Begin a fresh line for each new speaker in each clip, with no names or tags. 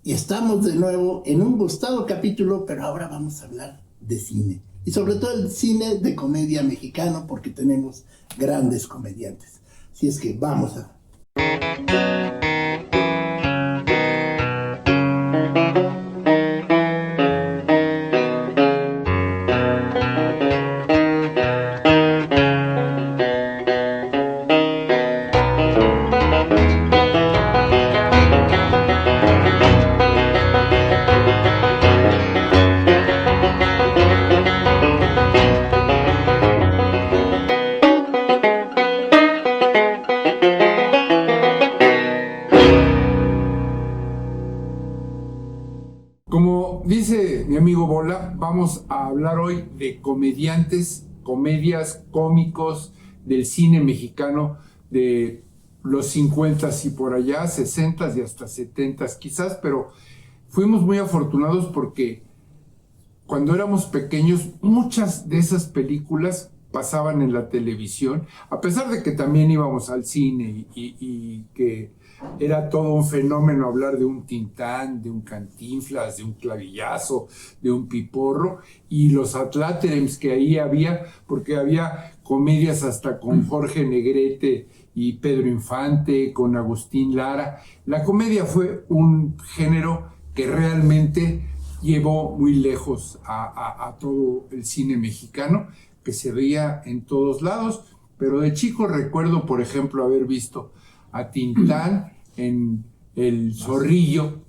Y estamos de nuevo en un gustado capítulo, pero ahora vamos a hablar de cine. Y sobre todo el cine de comedia mexicano, porque tenemos grandes comediantes. Así es que vamos a...
Como dice mi amigo Bola, vamos a hablar hoy de comediantes, comedias, cómicos del cine mexicano de los 50s y por allá, 60s y hasta 70s quizás, pero fuimos muy afortunados porque cuando éramos pequeños muchas de esas películas pasaban en la televisión, a pesar de que también íbamos al cine y que era todo un fenómeno hablar de un Tintán, de un Cantinflas, de un Clavillazo, de un Piporro y los atláterems que ahí había, porque había comedias hasta con Jorge Negrete y Pedro Infante, con Agustín Lara. La comedia fue un género que realmente llevó muy lejos a todo el cine mexicano, que se veía en todos lados, pero de chico recuerdo, por ejemplo, haber visto a Tintán en El Zorrillo,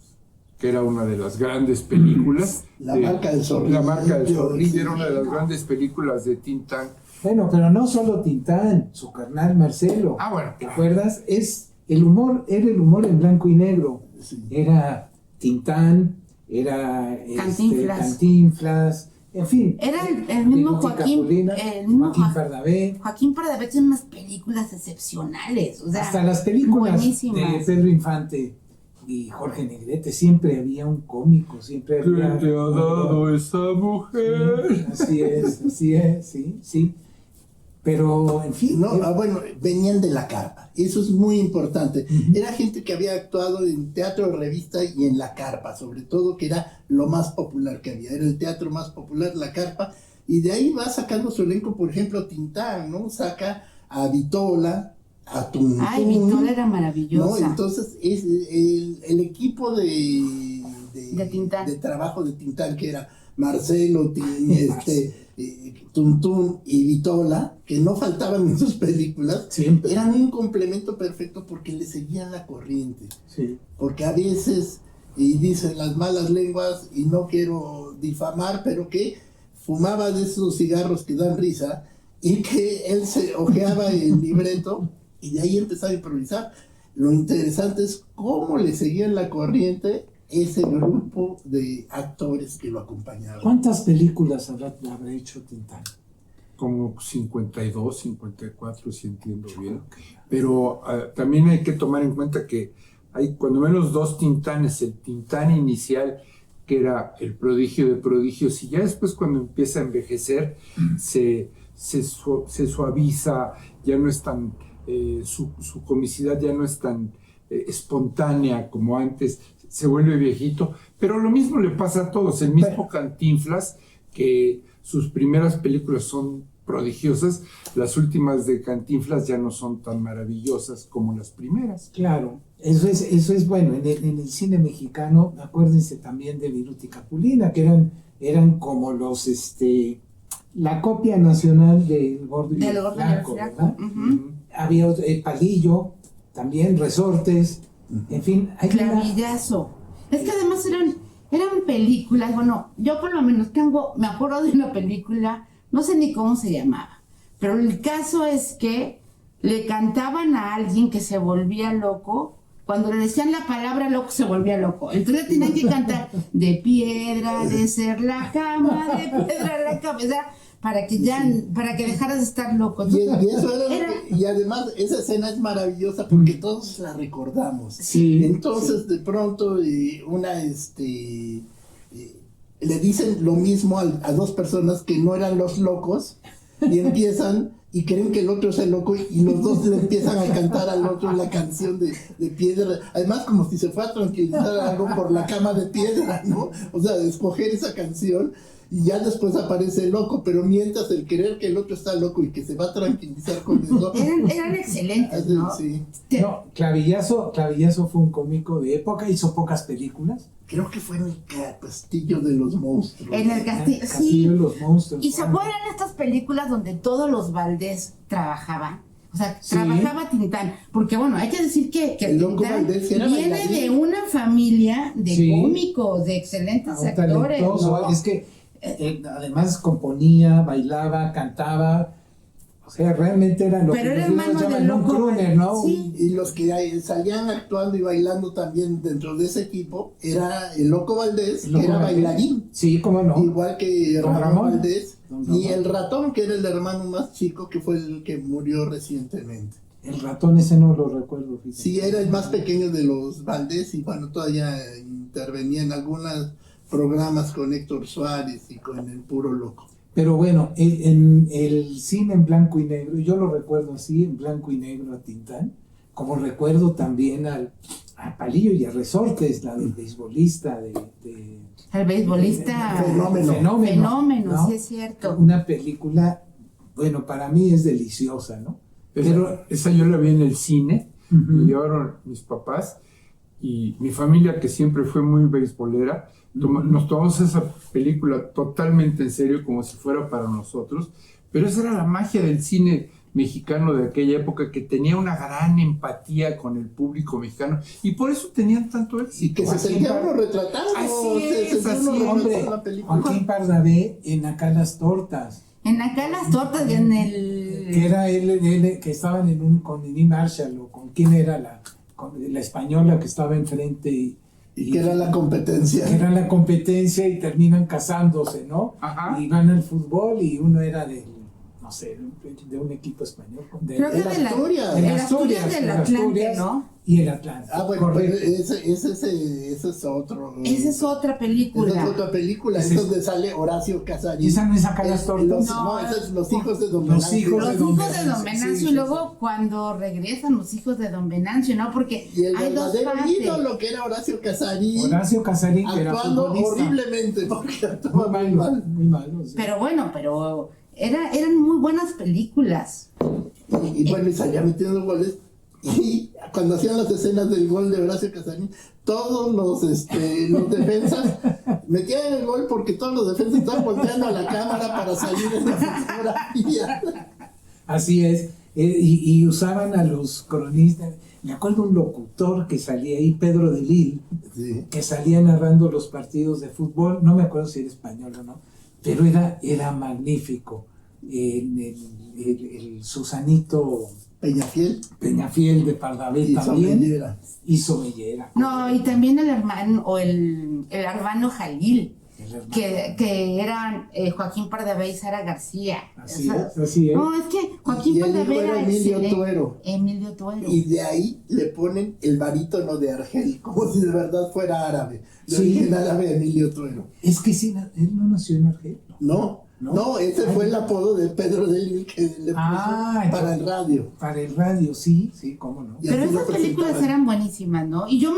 que era una de las grandes películas.
La marca del Zorrillo.
La marca del Zorrillo era una de las grandes películas de Tintán.
Bueno, pero no solo Tintán, su carnal Marcelo.
Ah, bueno.
¿Te acuerdas? Es el humor, era el humor en blanco y negro.
Sí.
Era Tintán, era Cantinflas, en fin.
Era el mismo Joaquín,
Joaquín Pardavé.
Joaquín Pardavé tiene unas películas excepcionales, o sea,
Hasta las películas
buenísimas.
de Pedro Infante y Jorge Negrete, siempre había un cómico, siempre había...
¿Qué te ha dado esa mujer?
Sí, así es, sí. Pero, en fin...
No, bueno, venían de la carpa, eso es muy importante. Era gente que había actuado en teatro, revista y en la carpa, sobre todo, que era lo más popular que había. Era el teatro más popular, la carpa, y de ahí va sacando su elenco, por ejemplo, Tintán, ¿no? Saca a Vitola, a Tuntún.
Ay, Vitola era maravillosa.
¿No? Entonces, es el equipo de
Tintán.
de trabajo de Tintán, que era Marcelo, Tuntún y Vitola, que no faltaban en sus películas,
Siempre.
eran un complemento perfecto porque le seguían la corriente.
Sí.
Porque a veces, y dicen las malas lenguas, y no quiero difamar, pero que fumaba de esos cigarros que dan risa, y que él se ojeaba el libreto, y de ahí empezaba a improvisar. Lo interesante es cómo le seguían la corriente ese grupo de actores que lo acompañaban.
¿Cuántas películas habrá hecho Tintán?
Como 52, 54, si entiendo bien. Pero también hay que tomar en cuenta que hay cuando menos dos Tintanes. El Tintán inicial, que era el prodigio de prodigios, y ya después cuando empieza a envejecer se suaviza, ya no es tan... su comicidad ya no es tan espontánea como antes, se vuelve viejito, pero lo mismo le pasa a todos. El mismo Cantinflas, que sus primeras películas son prodigiosas, las últimas de Cantinflas ya no son tan maravillosas como las primeras.
Claro, eso es bueno. En el cine mexicano, acuérdense también de Viruta y Capulina, que eran como los la copia nacional del Gordo y el Flaco, ¿verdad? Había Palillo, también Resortes, en fin.
Clavillazo. Es que además eran películas, bueno, yo por lo menos me acuerdo de una película, no sé ni cómo se llamaba, pero el caso es que le cantaban a alguien que se volvía loco. Cuando le decían la palabra loco, se volvía loco. Entonces tenían que cantar de piedra, de ser la cama, de piedra la cabeza, para que dejaras de estar loco.
Y además esa escena es maravillosa porque todos la recordamos.
Sí,
entonces de pronto le dicen lo mismo a dos personas que no eran los locos y empiezan y creen que el otro es el loco y los dos le empiezan a cantar al otro la canción de piedra, además como si se fuera a tranquilizar algo por la cama de piedra, ¿no? O sea, escoger esa canción y ya después aparece el loco, pero mientras el creer que el otro está loco y que se va a tranquilizar con eso.
Eran excelentes, ¿no?
Sí.
No, Clavillazo fue un cómico de época, hizo pocas películas.
Creo que fue en el Castillo de los Monstruos.
En el castillo,
Castillo
sí.
de los Monstruos.
¿Y se acuerdan estas películas donde todos los Valdés trabajaban? O sea,
Sí.
trabajaba Tintán. Porque bueno, hay que decir que
El loco
Tintán
Valdés era
viene
bailarín.
de una familia de
Sí.
cómicos, de excelentes
Un
actores.
talentoso,
¿no?
es que además componía, bailaba, cantaba, o sea, realmente era lo
Pero
que
era
los
hermano
llaman
del
un
loco
crooner, ¿no?
sí.
Y los que salían actuando y bailando también dentro de ese equipo era el Loco Valdés,
El Loco
que era
Valdés.
bailarín,
Sí, cómo no.
igual que
Don
Ramón
Ramón.
Valdés,
Don
y
Ramón.
el ratón, que era el hermano más chico, que fue el que murió recientemente.
El ratón ese no lo recuerdo. Fíjate.
Sí, era el más pequeño de los Valdés y bueno, todavía intervenía en algunos programas con Héctor Suárez y con el Puro Loco.
Pero bueno, en el cine en blanco y negro, yo lo recuerdo así, en blanco y negro a Tintán, como recuerdo también a Palillo y a Resortes, la del beisbolista
El beisbolista. Fenómeno,
¿no?
sí es cierto.
Una película, bueno, para mí es deliciosa, ¿no? Pero
Esa yo la vi en el cine,
Ujú.
me llevaron mis papás y mi familia, que siempre fue muy beisbolera, nos tomamos esa película totalmente en serio, como si fuera para nosotros, pero esa era la magia del cine mexicano de aquella época, que tenía una gran empatía con el público mexicano y por eso tenían tanto
Y
éxito.
que se sentía uno retratado,
Así es,
se sentía
así
uno
es.
retratado
hombre,
en la película.
Joaquín Pardavé en Acá las tortas,
En acá las tortas y en
que
el.
era él que estaban con Nini Marshall, o con quién era con la española que estaba enfrente
Y que era la competencia.
que era la competencia y terminan casándose, ¿no?
Ajá.
Y van al fútbol y uno era no sé, de un equipo español.
Creo que
el
de la.
Asturias.
El
El Asturias del
el
Atlante,
Asturias
¿no?
Y el Atlante.
Ah, bueno,
correcto.
pero ese es otro.
Esa es otra película.
Esa es otra película.
Ese
Esa
es-
es donde sale Horacio Casarín.
¿Y esa no es Acá las tortas?
No, ese es Los hijos de Don
Los
Venancio.
hijos
Los
de Don
hijos de
Venancio,
Don Venancio,
sí,
y
sí,
luego cuando regresan los hijos de Don Venancio, ¿no? Porque
Y el
hay dos
verdadero
partes.
ídolo, que era Horacio Casarín,
Horacio Casarín, que era
actuando
futbolista.
horriblemente, porque
Muy
actuaba muy
malo,
mal.
muy malo. Sí.
Pero bueno, eran muy buenas películas.
Y bueno, y salía metiendo goles. Y cuando hacían las escenas del gol de Horacio Casarín, todos los defensas metían el gol porque todos los defensas estaban volteando a la cámara para salir en la fotografía.
Así es. Y usaban a los cronistas. Me acuerdo un locutor que salía ahí, Pedro de Lille,
Sí.
que salía narrando los partidos de fútbol. No me acuerdo si era español o no, pero era magnífico. El Susanito
Peñafiel
Peñafiel de Pardavé
y
también
Somellera.
hizo Mellera.
No, y también el hermano, o el Arbano Jalil,
El hermano.
que eran Joaquín Pardavé y Sara García.
Así
O sea,
es, así es.
No, es que Joaquín
Y el hijo
Pardavé
era
era
Emilio
excelente.
Tuero.
Emilio Tuero.
Y de ahí le ponen el barítono de Argel, como si de verdad fuera árabe. De
Sí.
origen árabe, Emilio Tuero.
Es que sí, él no nació en Argel.
No, ese fue el apodo de Pedro de Lille que le puso para el radio.
Para el radio, sí, cómo no.
Y
Pero
así lo
esas películas
presentaban.
eran buenísimas, ¿no? Y yo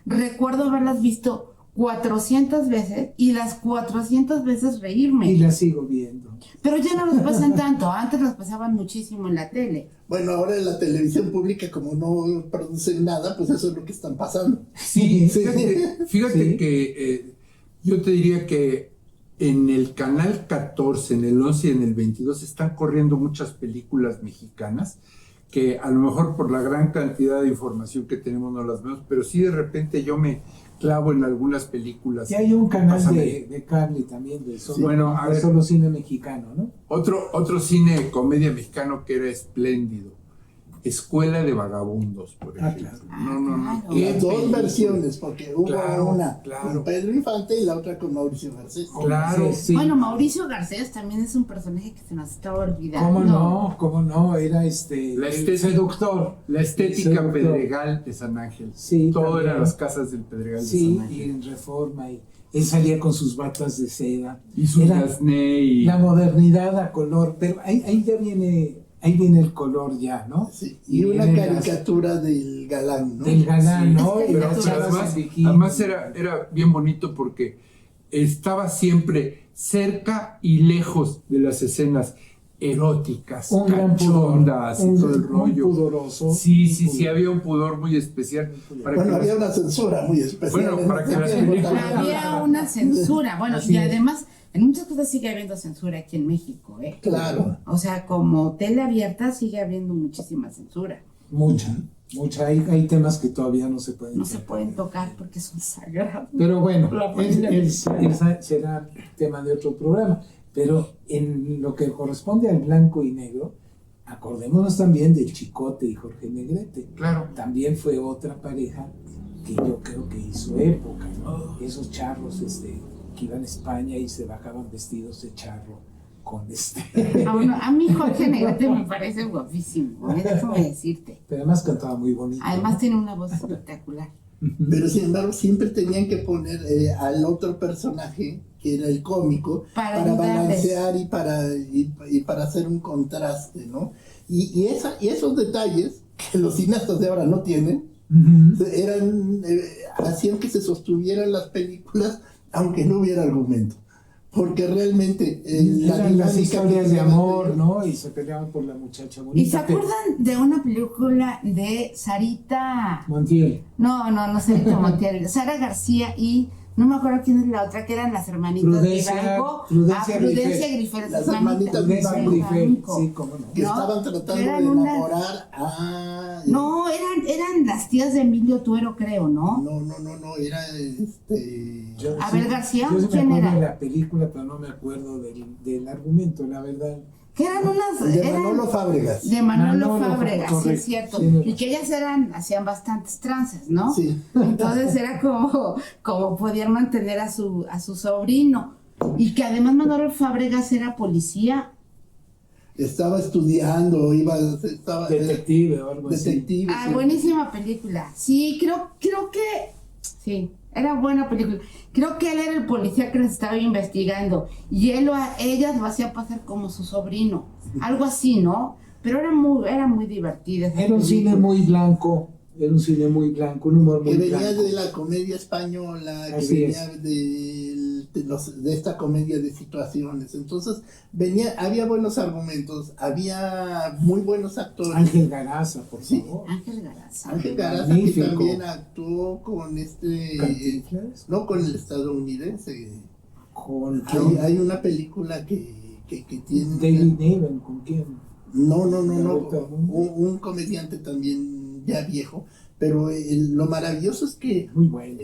recuerdo haberlas visto 400 veces y las 400 veces reírme.
Y la sigo viendo.
Pero ya no las pasan tanto, antes las pasaban muchísimo en la tele.
Bueno, ahora en la televisión pública, como no producen nada, pues eso es lo que están pasando.
Sí,
Sí.
fíjate
Sí.
que yo te diría que en el canal 14, en el 11 y en el 22 están corriendo muchas películas mexicanas que a lo mejor por la gran cantidad de información que tenemos no las vemos, pero sí de repente yo me clavo en algunas películas.
Y hay un canal
Pasan
de cable también de solo,
Bueno, a ver.
solo cine mexicano, ¿no?
Otro cine de comedia mexicano que era espléndido. Escuela de Vagabundos, por
Ah,
ejemplo.
claro.
No.
Claro.
Qué
Las dos
película.
versiones, porque hubo
Claro,
una
claro.
con Pedro Infante y la otra con Mauricio Garcés.
Claro.
Sí.
Bueno, Mauricio Garcés también es un personaje que se nos estaba olvidando.
¿Cómo no? Era
La
el
estética-
seductor.
La estética
Seductor.
Pedregal de San Ángel.
Sí,
Todo
también.
eran las casas del Pedregal de
Sí,
San Ángel.
y en Reforma. Y él salía con sus batas de seda.
Y su
Era
Gasné y...
la modernidad a color. Pero ahí ahí viene el color ya, ¿no?
Sí, y una
vienen
caricatura del galán, ¿no?
del galán,
Sí,
¿no?
es
Y
que
las
Pero
chavas
además,
en bikini.
además era bien bonito porque estaba siempre cerca y lejos de las escenas eróticas,
un gran pudor,
cachondas y todo el rollo.
pudoroso.
Sí, había un pudor muy especial. Para
Bueno,
que
había
las-
una censura muy especial.
Bueno,
en
para
ese
que las
tiempo
películas-
también.
Había una censura, bueno,
Así
y
es.
además en muchas cosas sigue habiendo censura aquí en México, ¿eh?
Claro.
O sea, como tele abierta sigue habiendo muchísima censura.
Mucha. Hay temas que todavía no se pueden
No se
tocar.
pueden tocar porque son sagrados.
Pero bueno,
La familia.
esa será tema de otro programa. Pero en lo que corresponde al blanco y negro, acordémonos también del Chicote y Jorge Negrete.
Claro.
También fue otra pareja que yo creo que hizo época, ¿no? Esos charros que iban a España y se bajaban vestidos de charro con
A mí Jorge Negrete me parece guapísimo, déjame decirte.
Pero además cantaba muy bonito.
Además tiene una voz espectacular.
Pero sin embargo, siempre tenían que poner al otro personaje, que era el cómico,
Para
para
ayudarles.
balancear y para hacer un contraste, ¿no? Y esos detalles que los cineastas de ahora no tienen,
Ujú.
hacían que se sostuvieran las películas aunque no hubiera argumento. Porque realmente
Eran las
dinámica
historias
que
de
llevaban
amor,
ellos-
¿no? Y se peleaban por la muchacha bonita.
¿Y se acuerdan de una película de Sarita?
Montiel.
No, Sarita Montiel, Sara García y no me acuerdo quién es la otra, que eran las hermanitas
Prudencia-
Vivanco.
Prudencia
Prudencia
Grifet.
Grifet,
Las
sus
hermanitas
Prudencia
Vivanco.
Grifet, sí, cómo no.
que
¿no?
estaban tratando
Eran
de
unas-
enamorar a...
No, eran las tías de Emilio Tuero, creo, ¿no?
No, era
Yo
Abel García,
Yo sí me
¿quién
acuerdo
era?
de la película, pero no me acuerdo del argumento, la verdad.
Que eran unas...
de
eran
Manolo Fábregas.
de Manolo
Manolo,
Fábregas, sí es
correcto.
cierto.
Sí, no.
Y que ellas hacían bastantes trances, ¿no?
Sí.
Entonces era como podían mantener a su sobrino. Y que además Manolo Fábregas era policía.
Estaba estudiando, estaba
Detective o algo así.
detective.
Ah,
sí.
buenísima película. Sí, creo que sí, era buena película. Creo que él era el policía que les estaba investigando y ellas lo hacía pasar como su sobrino, algo así, ¿no? Pero era muy divertida. esa
Era un cine
película.
muy blanco, un humor muy
Que venía
blanco.
de la comedia española, que
Así
venía de esta comedia de situaciones. Entonces, había buenos argumentos, había muy buenos actores.
Ángel Garaza, por
Sí.
favor.
Ángel Garaza.
Ángel Garaza, que
Magnífico.
también actuó con
Cantinflas,
no con el estadounidense.
con
Hay una película que tiene...
David Niven, ¿con quién?
No,
Roberto Mundo.
un comediante también ya viejo, pero lo maravilloso es que
Muy bueno.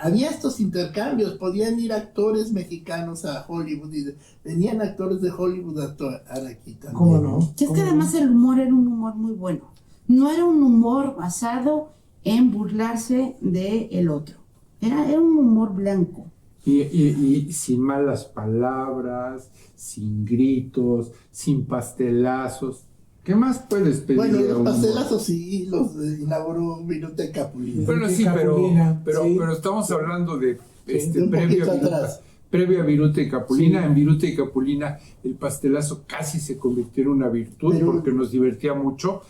había estos intercambios, podían ir actores mexicanos a Hollywood y venían actores de Hollywood a actuar aquí también.
¿Cómo no?
Y es que
¿Cómo
además el humor era un humor muy bueno. No era un humor basado en burlarse del otro. Era un humor blanco.
Y sin malas palabras, sin gritos, sin pastelazos. ¿Qué más puedes pedir?
Bueno,
a
los
un-
pastelazos sí los inauguró Biblioteca Pulina.
Bueno, sí,
Capulina,
pero
sí.
estamos hablando de
de un
previo
poquito
a Viruta.
atrás.
Previo a Viruta y Capulina,
Sí.
en Viruta y Capulina el pastelazo casi se convirtió en una virtud
Pero-
porque nos divertía mucho,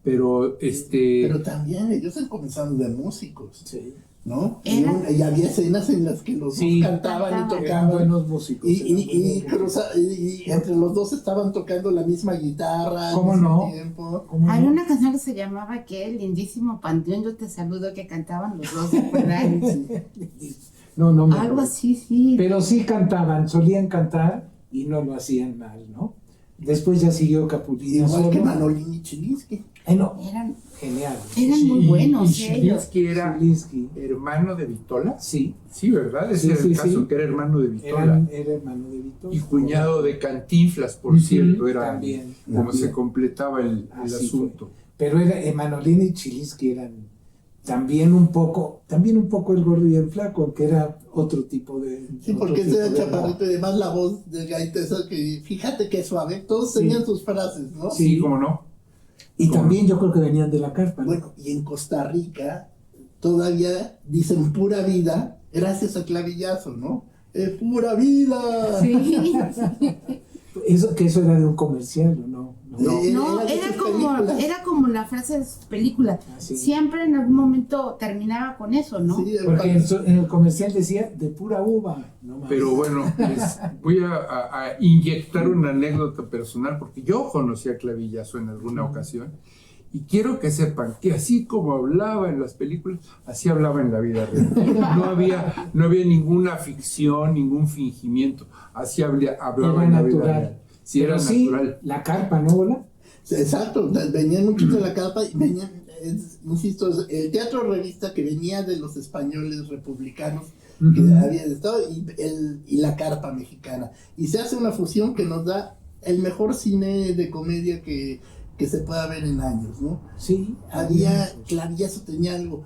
pero
Pero también ellos comenzaron de músicos,
Sí.
¿no?
Era-
Y había escenas en las que los
Sí.
dos cantaban y
Cantaban.
Eran
tocaban.
buenos músicos.
Y entre los dos estaban tocando la misma guitarra
¿Cómo
al mismo
no?
tiempo.
¿Cómo
Había
no?
una canción que se llamaba que el lindísimo Panteón, yo te saludo, que cantaban los dos, ¿se acuerdan?
No, no me
Algo
acuerdo.
así, sí.
Pero sí cantaban, solían cantar y no lo hacían mal, ¿no? Después ya siguió Capulina
Igual
solo.
que Manolín y Chilinsky.
No,
Eran
genial.
muy buenos
y
ellos.
Chilinsky era
Zielinski.
hermano de Vitola.
Sí,
Sí, ¿verdad? Ese
Sí,
era el
sí,
caso,
sí.
que era hermano de Vitola.
era hermano de Víctor.
Y cuñado de Cantinflas, por
Ujú,
cierto, era
también,
como
también.
se completaba el
Así
asunto.
Pero era Manolín y Chilinsky eran también un poco el gordo y el flaco, aunque era otro tipo de.
Sí,
otro
porque ese
tipo
era
de
chaparrito y además la voz del gaitero que fíjate que suave, todos
Sí.
tenían sus frases, ¿no?
Sí.
Sí, cómo no.
Y también yo creo que venían de la carpa, ¿no?
Bueno, y en Costa Rica todavía dicen pura vida gracias a Clavillazo, ¿no? Pura vida.
Sí.
Eso era de un comercial, ¿o no?
No,
de
era
sus
como,
películas.
era como la frase de sus películas.
Ah, sí.
Siempre en algún momento terminaba con eso, ¿no?
Sí,
Porque en el comercial decía de pura uva. No mames.
Pero bueno, les voy a inyectar una anécdota personal, porque yo conocí a Clavillazo en alguna ocasión, y quiero que sepan que así como hablaba en las películas, así hablaba en la vida real. No había ninguna ficción, ningún fingimiento, así hablaba
Era
en la vida
natural.
real. Sí,
Pero
era
sí,
natural.
la carpa, ¿no, Bola?
Exacto, venían muchos de la carpa y venían, insisto, el teatro revista que venía de los españoles republicanos que habían estado y la carpa mexicana. Y se hace una fusión que nos da el mejor cine de comedia que se pueda ver en años, ¿no?
Sí.
Clavillazo tenía algo,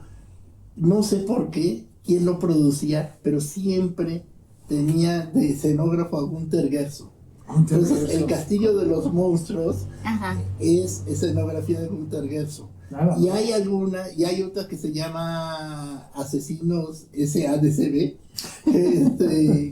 no sé por qué, quién lo producía, pero siempre tenía de escenógrafo a Gunter Gerso. Entonces, el Castillo de los Monstruos
Ajá.
es escenografía de Gunter Gerso.
Nada.
Y hay otra que se llama Asesinos SADCB,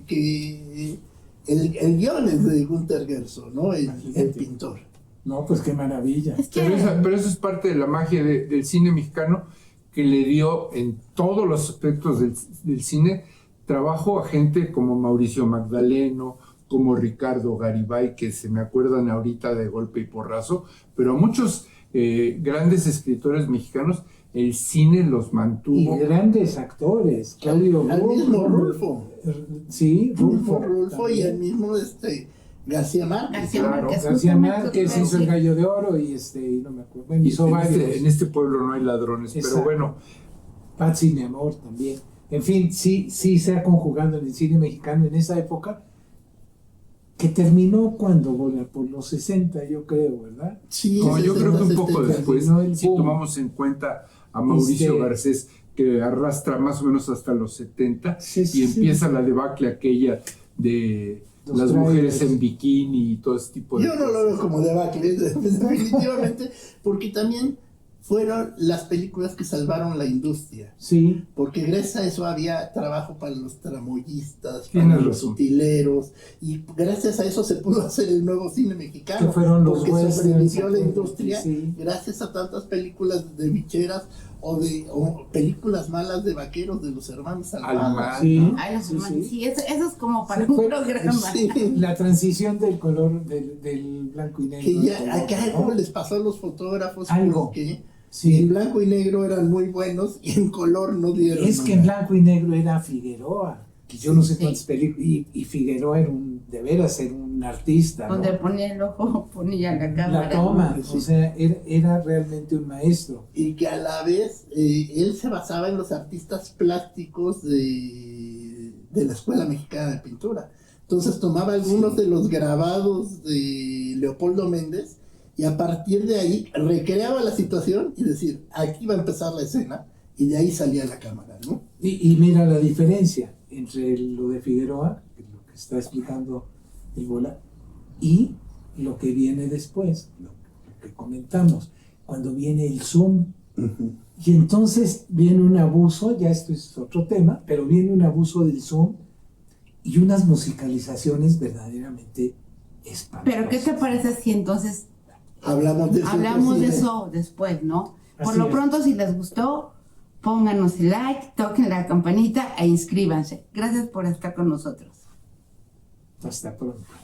que el guión es de Gunter Gerso, ¿no? El pintor.
No, pues qué maravilla.
Es que
Pero eso es parte de la magia del cine mexicano, que le dio en todos los aspectos del cine trabajo a gente como Mauricio Magdaleno, como Ricardo Garibay, que se me acuerdan ahorita de golpe y porrazo, pero a muchos grandes escritores mexicanos el cine los
Y
mantuvo.
grandes actores. Claudio
Al mismo Rulfo.
Sí,
Rulfo y
también.
el mismo García Márquez.
García
Claro.
Márquez,
García
justamente,
Márquez
sí.
hizo El Gallo de Oro y no me acuerdo. Bueno,
Y
hizo varios.
en este pueblo no hay ladrones,
Exacto.
pero bueno,
Patsy, mi amor, también. En fin, sí se ha conjugado en el cine mexicano en esa época, que terminó cuando, Bola, por los 60, yo creo, ¿verdad?
Sí,
como yo creo que un poco
70.
después,
terminó el
si
boom.
tomamos en cuenta a Mauricio
Este-
Garcés, que arrastra más o menos hasta los 70,
Sí,
y
sí.
empieza la debacle aquella de
Los
las mujeres
trailers.
en bikini y todo ese tipo de
Yo no lo veo como debacle, definitivamente, porque también fueron las películas que salvaron la industria.
Sí,
Porque gracias a eso había trabajo para los tramoyistas,
Tienes
para los
razón.
utileros, y gracias a eso se pudo hacer el nuevo cine mexicano.
que fueron los
porque
westerns,
sobrevivió la
aquellos,
industria
sí.
gracias a tantas películas de bicheras o películas malas de vaqueros de los hermanos Almada.
Almada.
Sí,
Ay, los
sí,
hermanos,
sí.
sí, eso es como para
Sí,
un
fue-
programa.
Sí.
La transición del color del blanco y negro.
Que
al
ya
color,
acá
¿no?
algo les pasó a los fotógrafos
Algo.
porque
Sí.
en blanco y negro eran muy buenos y en color no dieron
Es que en
nada.
blanco y negro era Figueroa, que yo no sé
Sí.
cuántas películas, y Figueroa era de veras era un artista, ¿no?
Donde ponía el ojo, ponía la cámara.
La toma,
Sí.
o sea, era realmente un maestro.
Y que a la vez él se basaba en los artistas plásticos de la Escuela Mexicana de Pintura. Entonces tomaba algunos de los grabados de Leopoldo Méndez y a partir de ahí recreaba la situación y decir, aquí va a empezar la escena, y de ahí salía la cámara, ¿no?
Y mira la diferencia entre lo de Figueroa, que es lo que está explicando el Bola, y lo que viene después, lo que comentamos, cuando viene el Zoom. Y entonces viene un abuso, ya esto es otro tema, pero viene un abuso del Zoom y unas musicalizaciones verdaderamente espantosas.
Pero ¿qué te parece si entonces
Hablamos de eso.
hablamos de
sí,
eso después, ¿no? Por
Así
lo
es.
pronto, si les gustó, pónganos el like, toquen la campanita e inscríbanse. Gracias por estar con nosotros.
Hasta pronto.